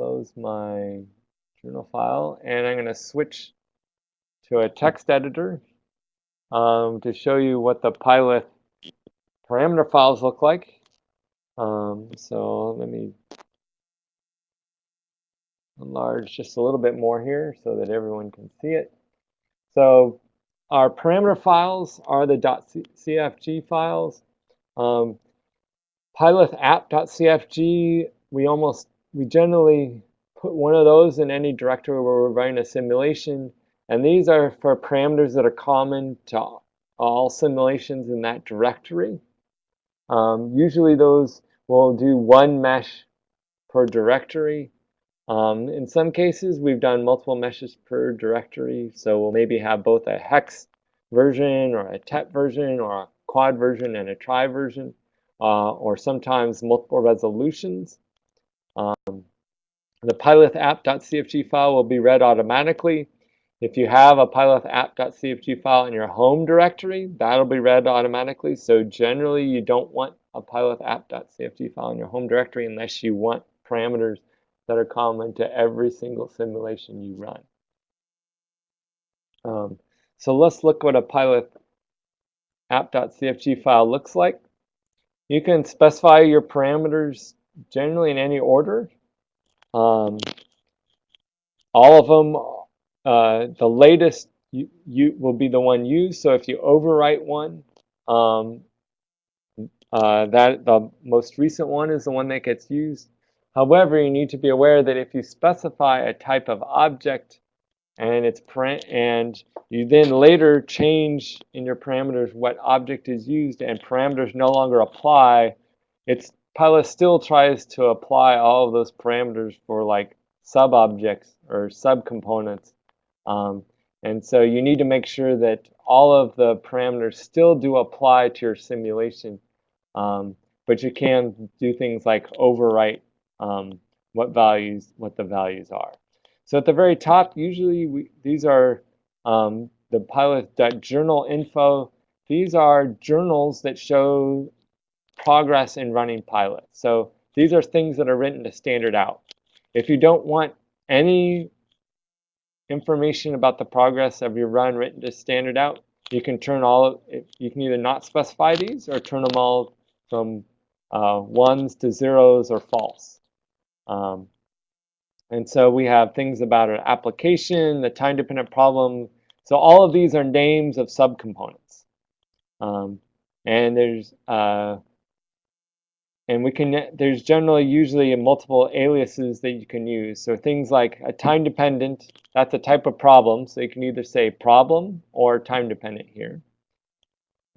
close my journal file, and I'm going to switch to a text editor to show you what the PyLith parameter files look like. So let me enlarge just a little bit more here so that everyone can see it. So our parameter files are the .cfg files. PyLith app.cfg, we generally put one of those in any directory where we're running a simulation, and these are for parameters that are common to all simulations in that directory. Usually those will do one mesh per directory. In some cases, we've done multiple meshes per directory, so we'll maybe have both a hex version or a tet version or a quad version and a tri version, or sometimes multiple resolutions. The PyLith app.cfg file will be read automatically. If you have a PyLith app.cfg file in your home directory, that'll be read automatically. So generally, you don't want a PyLith app.cfg file in your home directory unless you want parameters that are common to every single simulation you run. So let's look what a PyLith app.cfg file looks like. You can specify your parameters generally in any order. All of them, the latest you will be the one used. So if you overwrite one, that the most recent one is the one that gets used. However, you need to be aware that if you specify a type of object and you then later change in your parameters what object is used and parameters no longer apply, PyLith still tries to apply all of those parameters for like sub-objects or subcomponents. And so you need to make sure that all of the parameters still do apply to your simulation. But you can do things like overwrite what the values are. So at the very top, usually these are the PyLith.journal info. These are journals that show progress in running PyLith. So these are things that are written to standard out. If you don't want any information about the progress of your run written to standard out, you can either not specify these or turn them all from ones to zeros or false. And so we have things about an application, the time-dependent problem. So all of these are names of subcomponents. And there's generally usually multiple aliases that you can use. So things like a time-dependent, that's a type of problem. So you can either say problem or time-dependent here.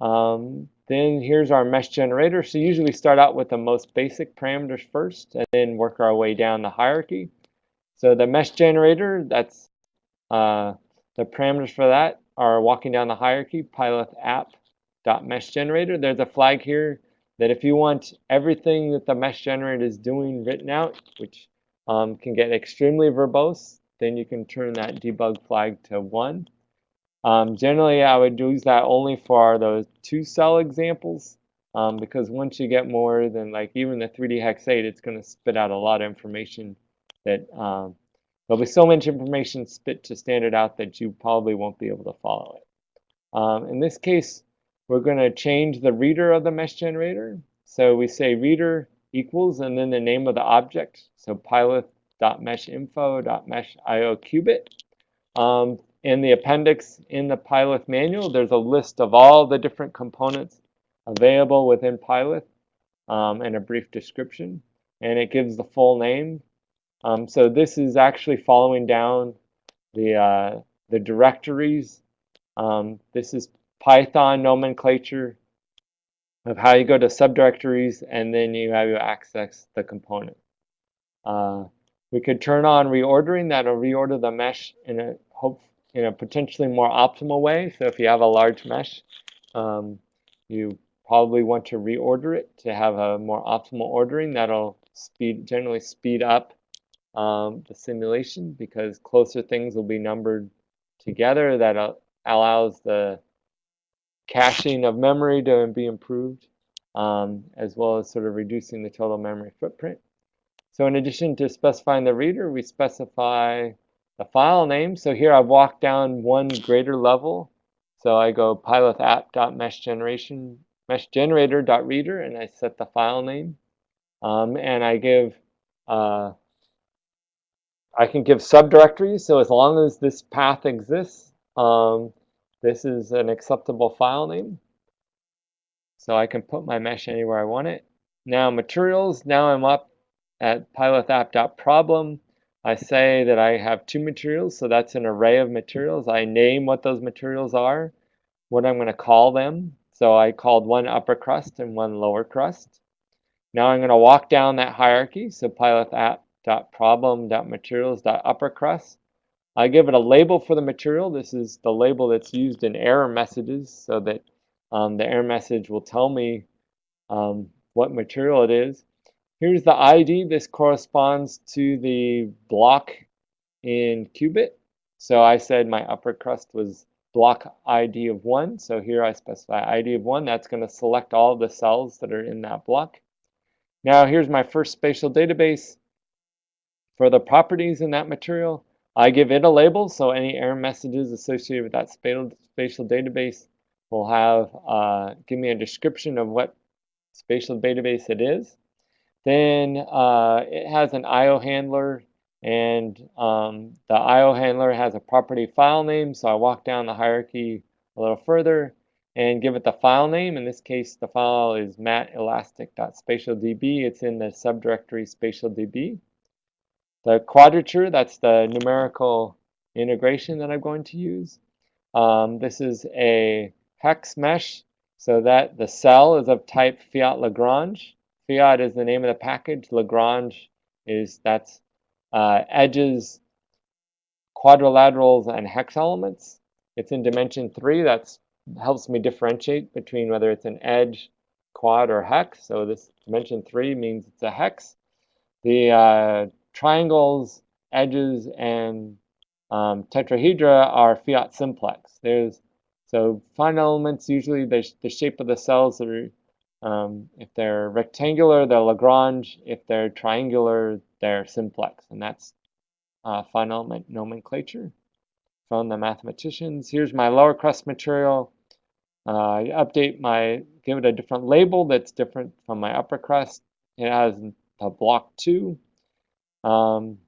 Then here's our mesh generator. So usually start out with the most basic parameters first and then work our way down the hierarchy. So the mesh generator, that's the parameters for that are walking down the hierarchy, PyLith app.meshGenerator. There's a flag here that if you want everything that the mesh generator is doing written out, which can get extremely verbose, then you can turn that debug flag to 1. Generally, I would use that only for those 2-cell examples, because once you get more than like even the 3D hex 8, it's going to spit out a lot of information that there'll be so much information spit to standard out that you probably won't be able to follow it. In this case, we're going to change the reader of the mesh generator. So we say reader equals and then the name of the object. So pylith.meshinfo.mesh.io_CUBIT. In the appendix in the PyLith manual, there's a list of all the different components available within PyLith and a brief description. And it gives the full name. So this is actually following down the directories. This is Python nomenclature of how you go to subdirectories and then you have to access the component. We could turn on reordering. That'll reorder the mesh in a potentially more optimal way. So if you have a large mesh, you probably want to reorder it to have a more optimal ordering. That'll generally speed up the simulation because closer things will be numbered together. That allows the caching of memory to be improved, as well as sort of reducing the total memory footprint. So in addition to specifying the reader, we specify the file name. So here I've walked down one greater level. So I go PyLith app.meshgenerator.reader, and I set the file name. And I give I can give subdirectories, so as long as this path exists, this is an acceptable file name. So I can put my mesh anywhere I want it. Now materials, now I'm up at PyLith app.problem. I say that I have 2 materials, so that's an array of materials. I name what those materials are, what I'm going to call them. So I called one upper crust and one lower crust. Now I'm going to walk down that hierarchy. So PyLith app.problem.materials.uppercrust. I give it a label for the material. This is the label that's used in error messages, so that the error message will tell me what material it is. Here's the ID. This corresponds to the block in CUBIT. So I said my upper crust was block ID of 1. So here I specify ID of 1. That's going to select all the cells that are in that block. Now here's my first spatial database. For the properties in that material, I give it a label, so any error messages associated with that spatial database will have give me a description of what spatial database it is. Then it has an IO handler, and the IO handler has a property file name, so I walk down the hierarchy a little further and give it the file name. In this case, the file is matelastic.spatialdb. It's in the subdirectory spatialdb. The quadrature, that's the numerical integration that I'm going to use. This is a hex mesh, so that the cell is of type Fiat Lagrange. Fiat is the name of the package. Lagrange is edges, quadrilaterals, and hex elements. It's in dimension 3. That helps me differentiate between whether it's an edge, quad, or hex. So this dimension 3 means it's a hex. The triangles, edges, and tetrahedra are Fiat simplex. So fine elements, usually the shape of the cells are, if they're rectangular, they're Lagrange. If they're triangular, they're simplex. And that's fine element nomenclature from the mathematicians. Here's my lower crust material. I give it a different label that's different from my upper crust. It has a block 2. In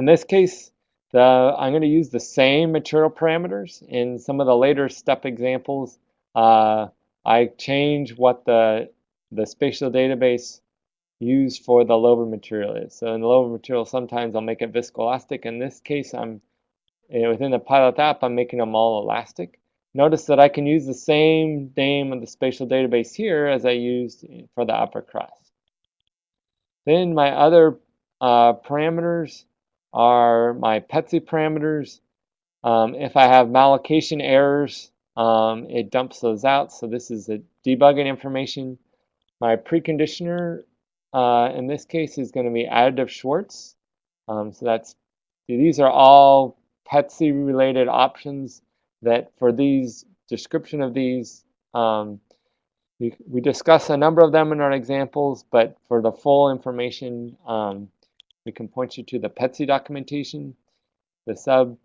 this case, I'm going to use the same material parameters. In some of the later step examples, I change what the spatial database used for the lower material is. So in the lower material, sometimes I'll make it viscoelastic. In this case, within the PyLith app, I'm making them all elastic. Notice that I can use the same name of the spatial database here as I used for the upper crust. Then my other parameters are my PETSI parameters. If I have mallocation errors, it dumps those out. So this is a debugging information. My preconditioner in this case is going to be additive Schwartz. These are all PETSI related options that for these description of these we discuss a number of them in our examples, but for the full information, we can point you to the PETSI documentation. The sub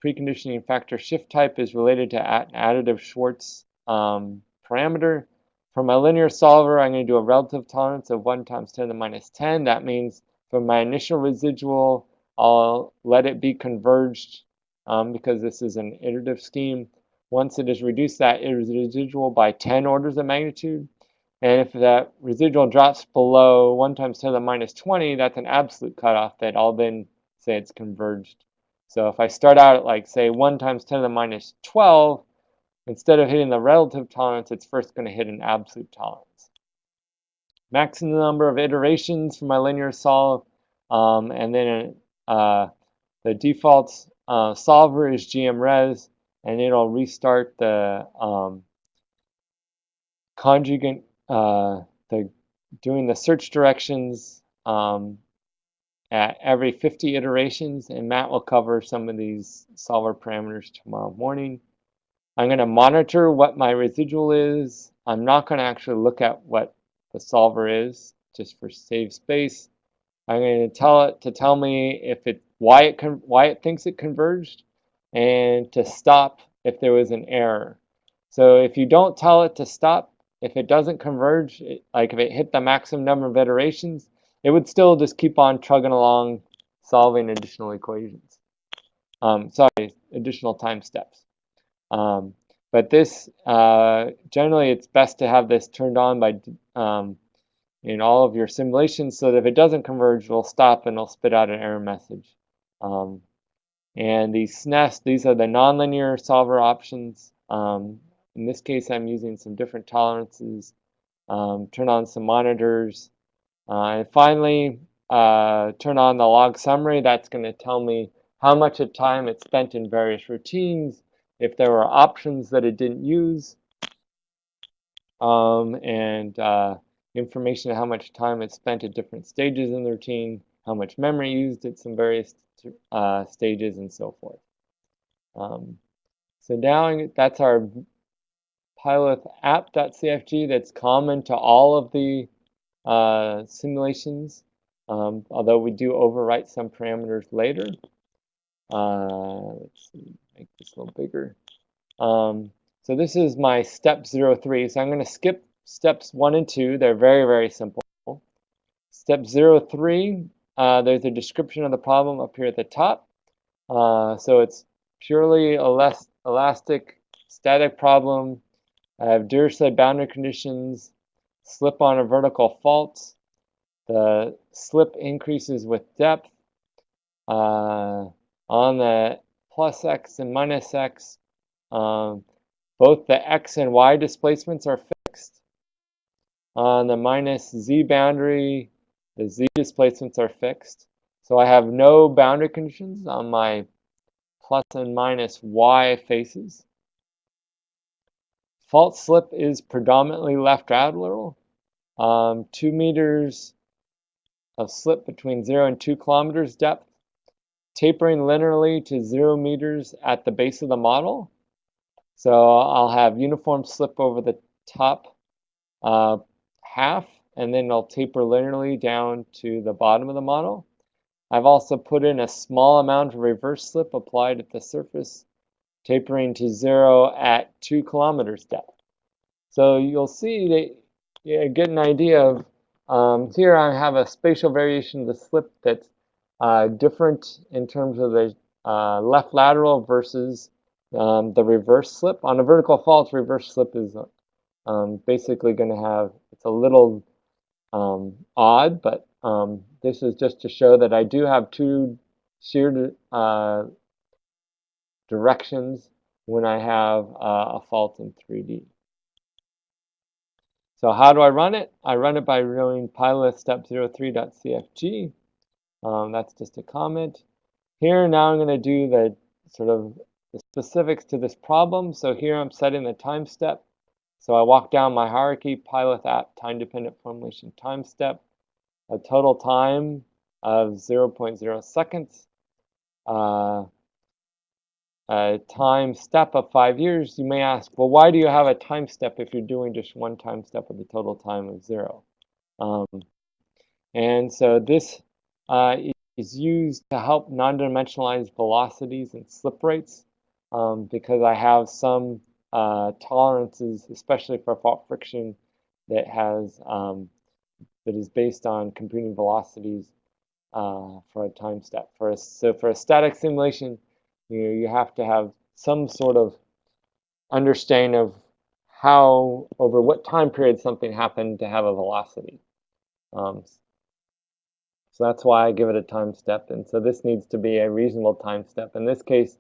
preconditioning factor shift type is related to additive Schwartz parameter. For my linear solver, I'm going to do a relative tolerance of 1 times 10 to the minus 10. That means for my initial residual, I'll let it be converged because this is an iterative scheme. Once it has reduced that residual by 10 orders of magnitude, and if that residual drops below 1 times 10 to the minus 20, that's an absolute cutoff that I'll then say it's converged. So if I start out at, like, say, 1 times 10 to the minus 12, instead of hitting the relative tolerance, it's first going to hit an absolute tolerance. Maximum number of iterations for my linear solve, and then the default solver is GMRes, and it'll restart the conjugate, doing the search directions at every 50 iterations, and Matt will cover some of these solver parameters tomorrow morning. I'm going to monitor what my residual is. I'm not going to actually look at what the solver is, just for save space. I'm going to tell it to tell me if why it thinks it converged, and to stop if there was an error. So if you don't tell it to stop, if it doesn't converge, like if it hit the maximum number of iterations, it would still just keep on chugging along, solving additional equations. Sorry, additional time steps. But this, generally, it's best to have this turned on by in all of your simulations, so that if it doesn't converge, it'll stop and it'll spit out an error message. And these SNES, these are the nonlinear solver options. In this case, I'm using some different tolerances. Turn on some monitors. And finally, turn on the log summary. That's going to tell me how much of time it spent in various routines, if there were options that it didn't use, and information on how much time it spent at different stages in the routine, how much memory used at some various stages, and so forth. So now that's our PyLith app.cfg that's common to all of the simulations, although we do overwrite some parameters later. Let's see, make this a little bigger. So this is my step 03. So I'm going to skip steps 1 and 2. They're very, very simple. Step 03, there's a description of the problem up here at the top. So it's purely elastic static problem. I have Dirichlet boundary conditions, slip on a vertical fault. The slip increases with depth. On the plus x and minus x, both the x and y displacements are fixed. On the minus z boundary, the z displacements are fixed. So I have no boundary conditions on my plus and minus y faces. Fault slip is predominantly left lateral. 2 meters of slip between 0 and 2 kilometers depth, tapering linearly to 0 meters at the base of the model. So I'll have uniform slip over the top half, and then I'll taper linearly down to the bottom of the model. I've also put in a small amount of reverse slip applied at the surface, tapering to 0 at 2 kilometers depth. So you'll see that you get an idea of, here I have a spatial variation of the slip that's different in terms of the left lateral versus the reverse slip. On a vertical fault, reverse slip is basically going to have, it's a little odd, but this is just to show that I do have 2 shear directions when I have a fault in 3D. So how do I run it? I run it by running PyLith step03.cfg. That's just a comment. Here now I'm going to do the sort of the specifics to this problem. So here I'm setting the time step. So I walk down my hierarchy, PyLith app, time-dependent formulation time step, a total time of 0.0 seconds, a time step of 5 years. You may ask, well, why do you have a time step if you're doing just one time step with a total time of 0? And so this is used to help non-dimensionalize velocities and slip rates, because I have some tolerances, especially for fault friction, that has that is based on computing velocities for a time step. So for a static simulation, you have to have some sort of understanding of how, over what time period something happened to have a velocity. So that's why I give it a time step. And so this needs to be a reasonable time step. In this case,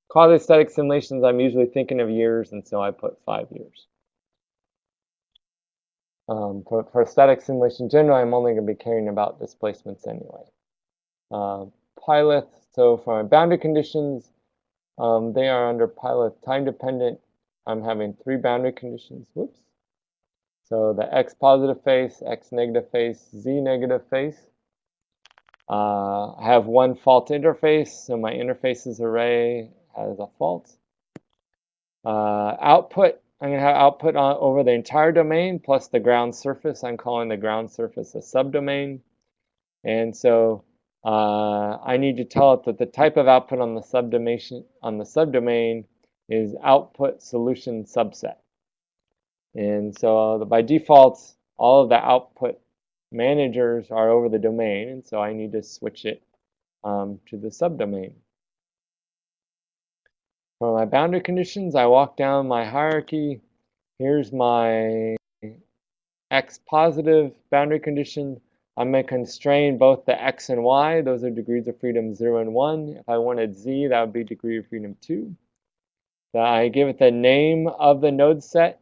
quasi-static simulations, I'm usually thinking of years, and so I put 5 years. For a static simulation, generally, I'm only going to be caring about displacements anyway. PyLith, so for my boundary conditions, they are under PyLith time-dependent. I'm having 3 boundary conditions. Whoops. So the x positive face, x negative face, z negative face. I have 1 fault interface, so my interfaces array has a fault. Output, I'm going to have output over the entire domain plus the ground surface. I'm calling the ground surface a subdomain. And so I need to tell it that the type of output on the subdomain is output solution subset. And so by default, all of the output managers are over the domain, and so I need to switch it to the subdomain. For my boundary conditions, I walk down my hierarchy. Here's my X positive boundary condition. I'm going to constrain both the X and Y. Those are degrees of freedom 0 and 1. If I wanted Z, that would be degree of freedom 2. So I give it the name of the node set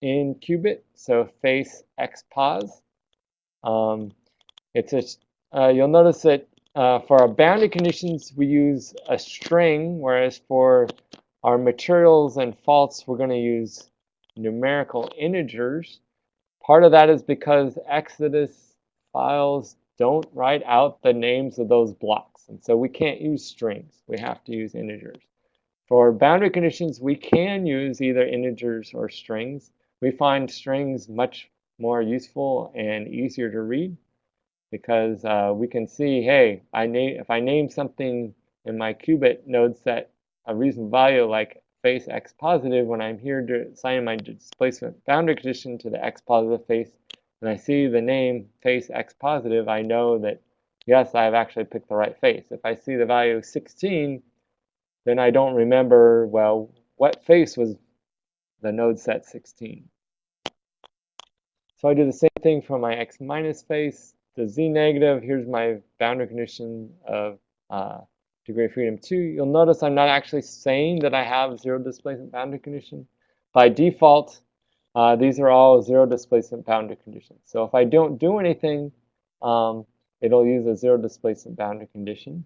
in CUBIT, so face X pos. You'll notice that for our boundary conditions, we use a string, whereas for our materials and faults, we're going to use numerical integers. Part of that is because Exodus files don't write out the names of those blocks, and so we can't use strings. We have to use integers. For boundary conditions, we can use either integers or strings. We find strings much more useful and easier to read because we can see, hey, if I name something in my CUBIT node set a reasonable value like face X positive, when I'm here to assign my displacement boundary condition to the X positive face, and I see the name face X positive, I know that, yes, I've actually picked the right face. If I see the value 16, then I don't remember, well, what face was the node set 16. So I do the same thing for my X minus face. The Z negative, here's my boundary condition of degree of freedom 2. You'll notice I'm not actually saying that I have zero displacement boundary condition. By default, these are all zero displacement boundary conditions. So if I don't do anything, it'll use a zero displacement boundary condition.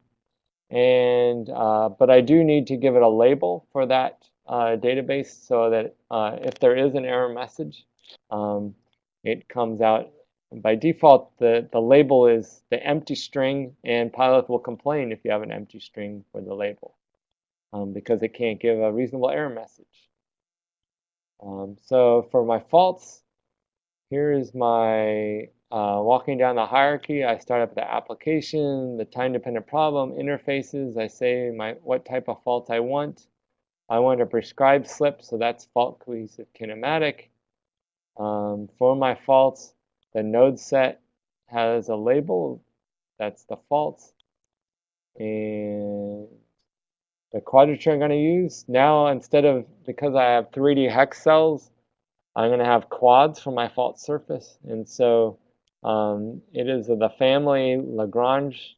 And but I do need to give it a label for that database so that if there is an error message, it comes out. By default, the label is the empty string, and PyLith will complain if you have an empty string for the label because it can't give a reasonable error message. So for my faults, here is my walking down the hierarchy. I start up the application, the time-dependent problem, interfaces. I say what type of fault I want. I want a prescribed slip, so that's fault cohesive kinematic. For my faults, the node set has a label. That's the faults. And the quadrature I'm going to use, now instead of, because I have 3D hex cells, I'm going to have quads for my fault surface. And so it is the family Lagrange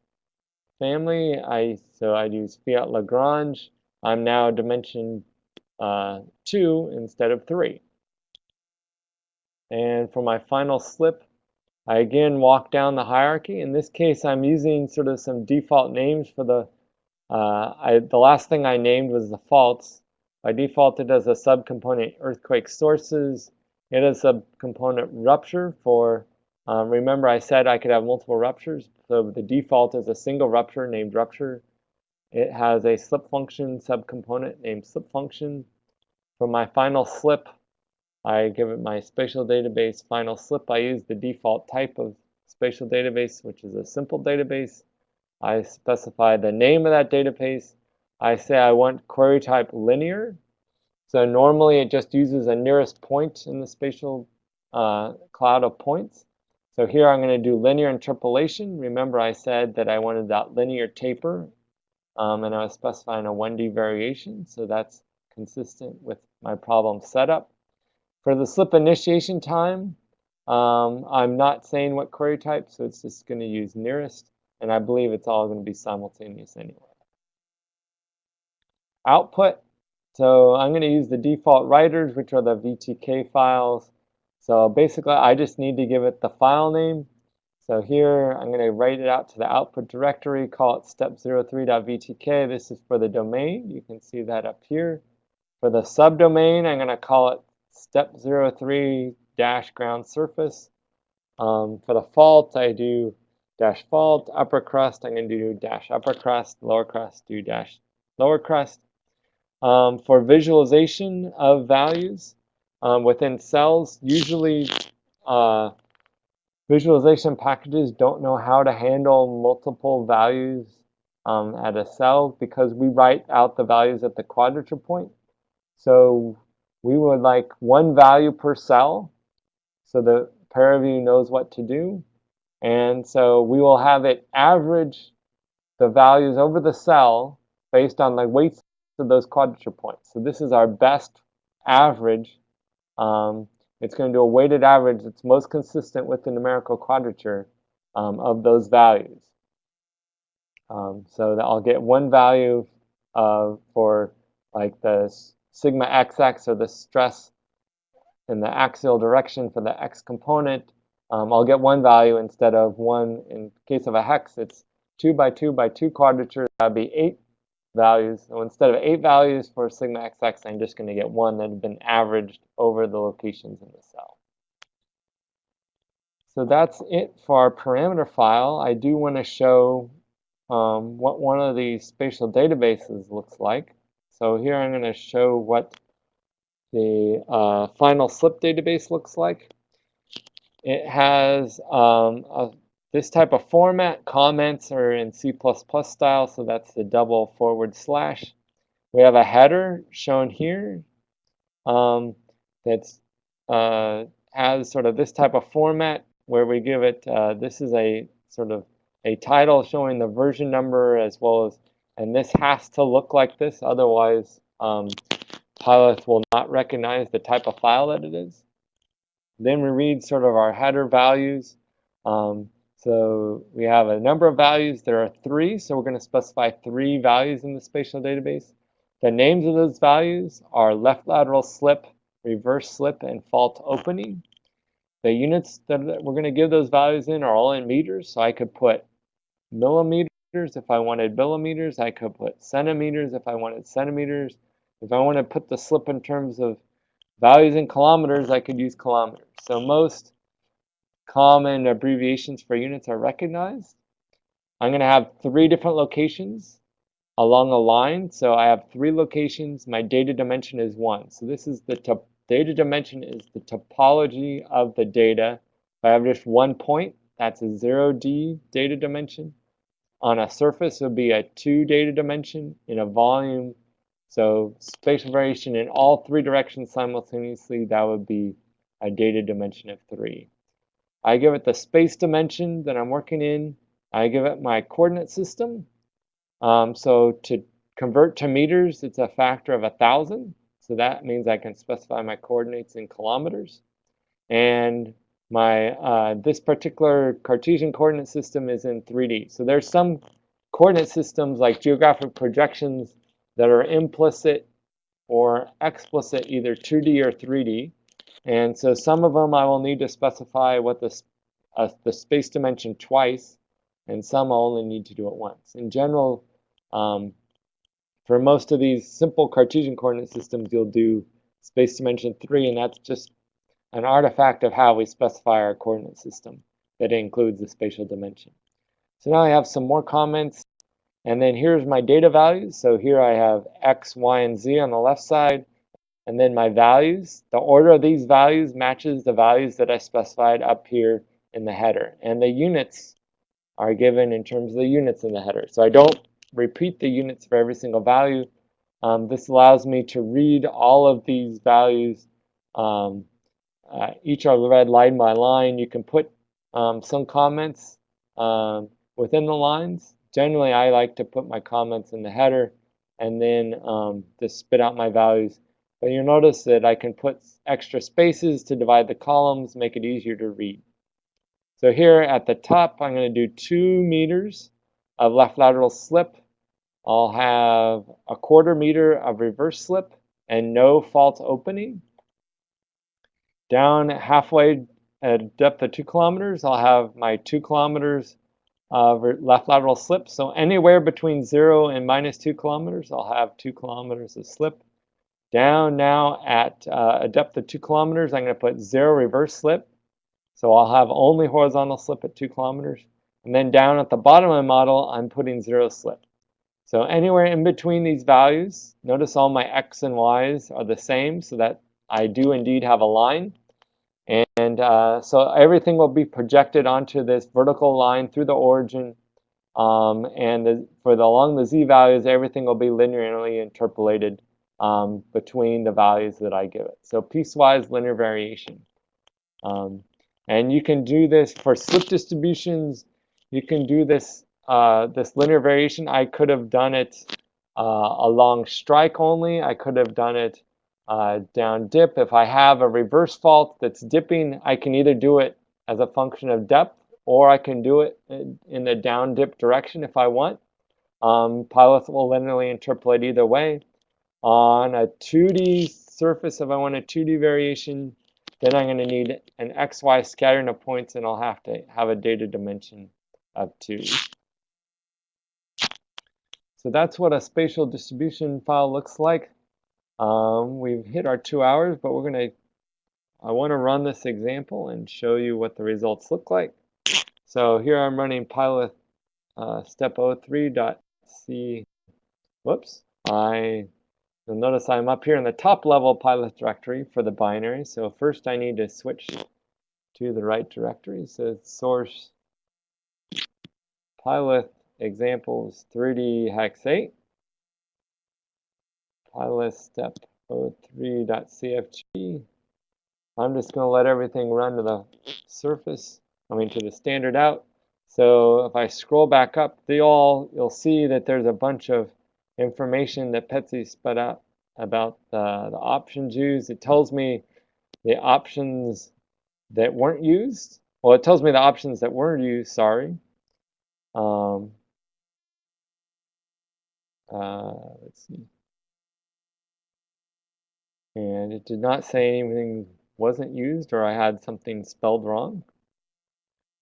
family. So I use fiat Lagrange. I'm now dimension 2 instead of 3. And for my final slip, I again walk down the hierarchy. In this case, I'm using sort of some default names for the last thing I named was the faults. By default, it has a subcomponent earthquake sources. It has a component rupture for, remember I said I could have multiple ruptures. So the default is a single rupture named rupture. It has a slip function subcomponent named slip function. For my final slip, I give it my spatial database final slip. I use the default type of spatial database, which is a simple database. I specify the name of that database. I say I want query type linear. So normally it just uses a nearest point in the spatial cloud of points. So here I'm going to do linear interpolation. Remember I said that I wanted that linear taper, and I was specifying a 1D variation. So that's consistent with my problem setup. For the slip initiation time, I'm not saying what query type, so it's just going to use nearest. And I believe it's all going to be simultaneous anyway. Output. So I'm going to use the default writers, which are the VTK files. So basically, I just need to give it the file name. So here, I'm going to write it out to the output directory, call it step03.vtk. This is for the domain. You can see that up here. For the subdomain, I'm going to call it step03-ground surface. For the fault, I do dash fault. Upper crust, I'm going to do dash upper crust. Lower crust, do dash lower crust. For visualization of values within cells, usually Visualization packages don't know how to handle multiple values at a cell because we write out the values at the quadrature point. So we would like one value per cell so the Paraview knows what to do. And so we will have it average the values over the cell based on the weights of those quadrature points. So this is our best average. It's going to do a weighted average that's most consistent with the numerical quadrature of those values. So that I'll get one value for like the sigma xx or the stress in the axial direction for the x component. I'll get one value instead of one. In case of a hex, it's 2 by 2 by 2 quadratures. That would be 8 values. So instead of 8 values for sigma xx, I'm just going to get one that has been averaged over the locations in the cell. So that's it for our parameter file. I do want to show what one of these spatial databases looks like. So here I'm going to show what the final slip database looks like. It has this type of format. Comments are in C++ style, so that's the double /. We have a header shown here that has sort of this type of format where we give it, this is a sort of a title showing the version number as well as, and this has to look like this, otherwise PyLith will not recognize the type of file that it is. Then we read sort of our header values. So we have a number of values. There are 3, so we're going to specify 3 values in the spatial database. The names of those values are left lateral slip, reverse slip, and fault opening. The units that we're going to give those values in are all in meters, so I could put millimeters if I wanted millimeters. I could put centimeters if I wanted centimeters. If I want to put the slip in terms of values in kilometers, I could use kilometers. So most common abbreviations for units are recognized. I'm going to have 3 different locations along a line. So I have 3 locations. My data dimension is 1. So this is the data dimension is the topology of the data. If I have just one point, that's a 0D data dimension. On a surface, it would be a 2 data dimension. In a volume, so spatial variation in all 3 directions simultaneously, that would be a data dimension of 3. I give it the space dimension that I'm working in. I give it my coordinate system. So to convert to meters, it's a factor of 1,000. So that means I can specify my coordinates in kilometers. And my this particular Cartesian coordinate system is in 3D. So there's some coordinate systems like geographic projections that are implicit or explicit, either 2D or 3D. And so some of them I will need to specify what the space dimension twice, and some I'll only need to do it once. In general, for most of these simple Cartesian coordinate systems, you'll do space dimension 3, and that's just an artifact of how we specify our coordinate system that includes the spatial dimension. So now I have some more comments, and then here's my data values. So here I have X, Y, and Z on the left side, and then my values. The order of these values matches the values that I specified up here in the header, and the units are given in terms of the units in the header. So I don't repeat the units for every single value. This allows me to read all of these values. Each are read line by line. You can put some comments within the lines. Generally, I like to put my comments in the header and then just spit out my values. But you'll notice that I can put extra spaces to divide the columns, make it easier to read. So here at the top, I'm going to do 2 meters of left lateral slip. I'll have a 1/4 meter of reverse slip and no fault opening. Down halfway at a depth of 2 kilometers, I'll have my 2 kilometers of left lateral slip. So anywhere between 0 and -2 kilometers, I'll have 2 kilometers of slip. Down now at a depth of 2 kilometers, I'm going to put 0 reverse slip. So I'll have only horizontal slip at 2 kilometers. And then down at the bottom of my model, I'm putting 0 slip. So anywhere in between these values, notice all my X and Y's are the same, so that I do indeed have a line. And so everything will be projected onto this vertical line through the origin. And along the z values, everything will be linearly interpolated between the values that I give it. So piecewise linear variation. And you can do this for slip distributions. You can do this this linear variation. I could have done it along strike only. I could have done it down dip. If I have a reverse fault that's dipping, I can either do it as a function of depth, or I can do it in the down dip direction if I want. PyLith will linearly interpolate either way. On a 2D surface, if I want a 2D variation, then I'm going to need an XY scattering of points, and I'll have to have a data dimension of 2. So that's what a spatial distribution file looks like. We've hit our 2 hours, but I want to run this example and show you what the results look like. So here I'm running PyLith step 03.c. Whoops. You'll notice I'm up here in the top level PyLith directory for the binary. So first I need to switch to the right directory. So it's source PyLith examples 3D hex 8. PyLith step 03.cfg. I'm just going to let everything run to the surface, to the standard out. So if I scroll back up, you'll see that there's a bunch of information that Petsy spit out about the options used. It tells me the options that weren't used. Well, it tells me the options that weren't used, sorry. Let's see. And it did not say anything wasn't used or I had something spelled wrong.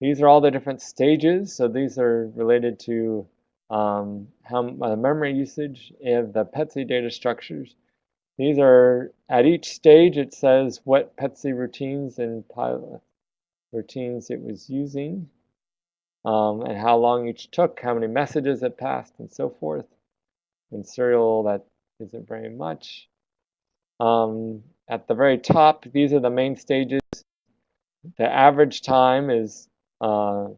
These are all the different stages. So these are related to memory usage of the PETSI data structures. These are, at each stage, it says what PETSI routines and PyLith routines it was using, and how long each took, how many messages it passed, and so forth. In serial, that isn't very much. At the very top, these are the main stages. The average time is the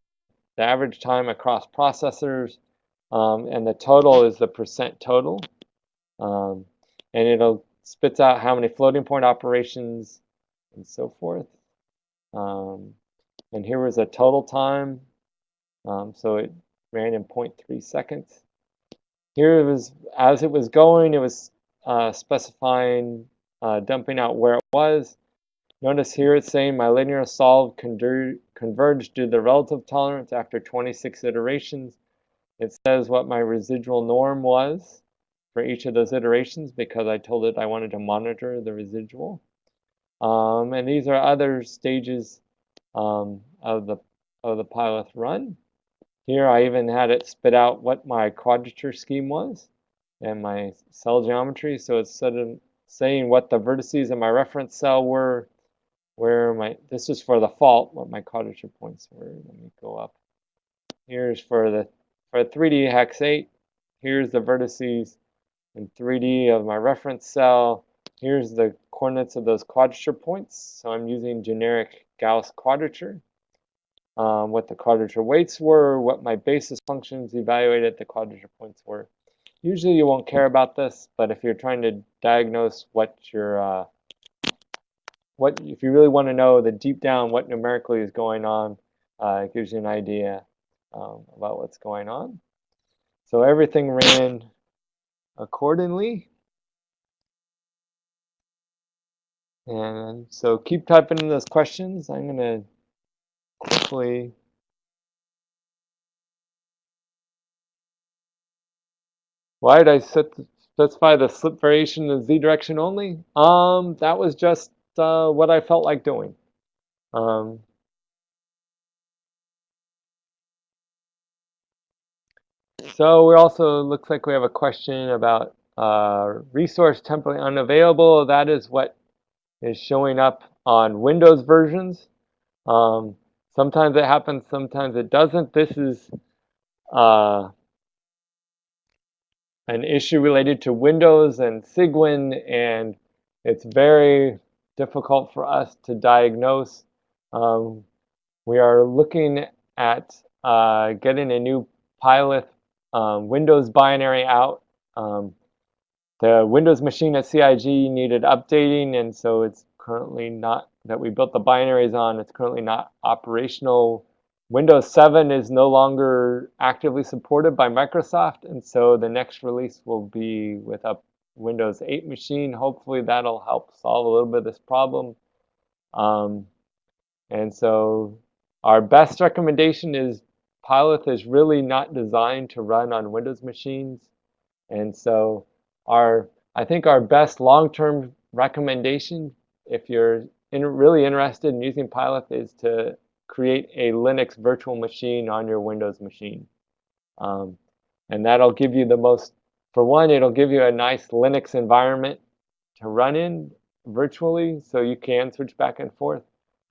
average time across processors, and the total is the percent total. And it'll spits out how many floating point operations and so forth. And here was a total time. So it ran in 0.3 seconds. Here it was, as it was going, it was specifying, dumping out where it was. Notice here it's saying my linear solve converged due to the relative tolerance after 26 iterations. It says what my residual norm was for each of those iterations because I told it I wanted to monitor the residual. And these are other stages of the PyLith run. Here I even had it spit out what my quadrature scheme was and my cell geometry. So it's sort of saying what the vertices in my reference cell were, this is for the fault, what my quadrature points were. Let me go up. Here's for 3D hex 8. Here's the vertices in 3D of my reference cell. Here's the coordinates of those quadrature points. So I'm using generic Gauss quadrature. What the quadrature weights were, what my basis functions evaluated the quadrature points were. Usually you won't care about this, but if you're trying to diagnose what your if you really want to know the deep down what numerically is going on, it gives you an idea about what's going on. So everything ran accordingly. And so keep typing in those questions. I'm going to quickly why did I specify the slip variation in the z direction only? That was just what I felt like doing. So we also looks like we have a question about resource temporarily unavailable. That is what is showing up on Windows versions. Sometimes it happens, sometimes it doesn't. This is an issue related to Windows and Cygwin, and it's very difficult for us to diagnose. We are looking at getting a new PyLith Windows binary out. The Windows machine at CIG needed updating, and so it's currently not, that we built the binaries on, it's currently not operational. Windows 7 is no longer actively supported by Microsoft, and so the next release will be with a Windows 8 machine. Hopefully that'll help solve a little bit of this problem. And so our best recommendation is PyLith is really not designed to run on Windows machines. And so I think our best long-term recommendation, if you're really interested in using PyLith, is to create a Linux virtual machine on your Windows machine. And that'll give you the most, for one, it'll give you a nice Linux environment to run in virtually, so you can switch back and forth.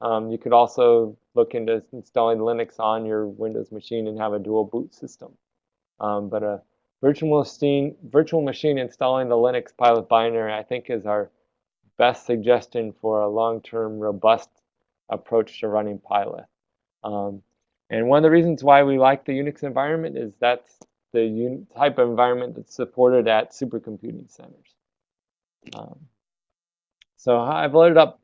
You could also look into installing Linux on your Windows machine and have a dual boot system. But a virtual machine installing the Linux PyLith binary, I think, is our best suggestion for a long-term, robust approach to running PyLith. And one of the reasons why we like the Unix environment is that's the type of environment that's supported at supercomputing centers. So I've loaded up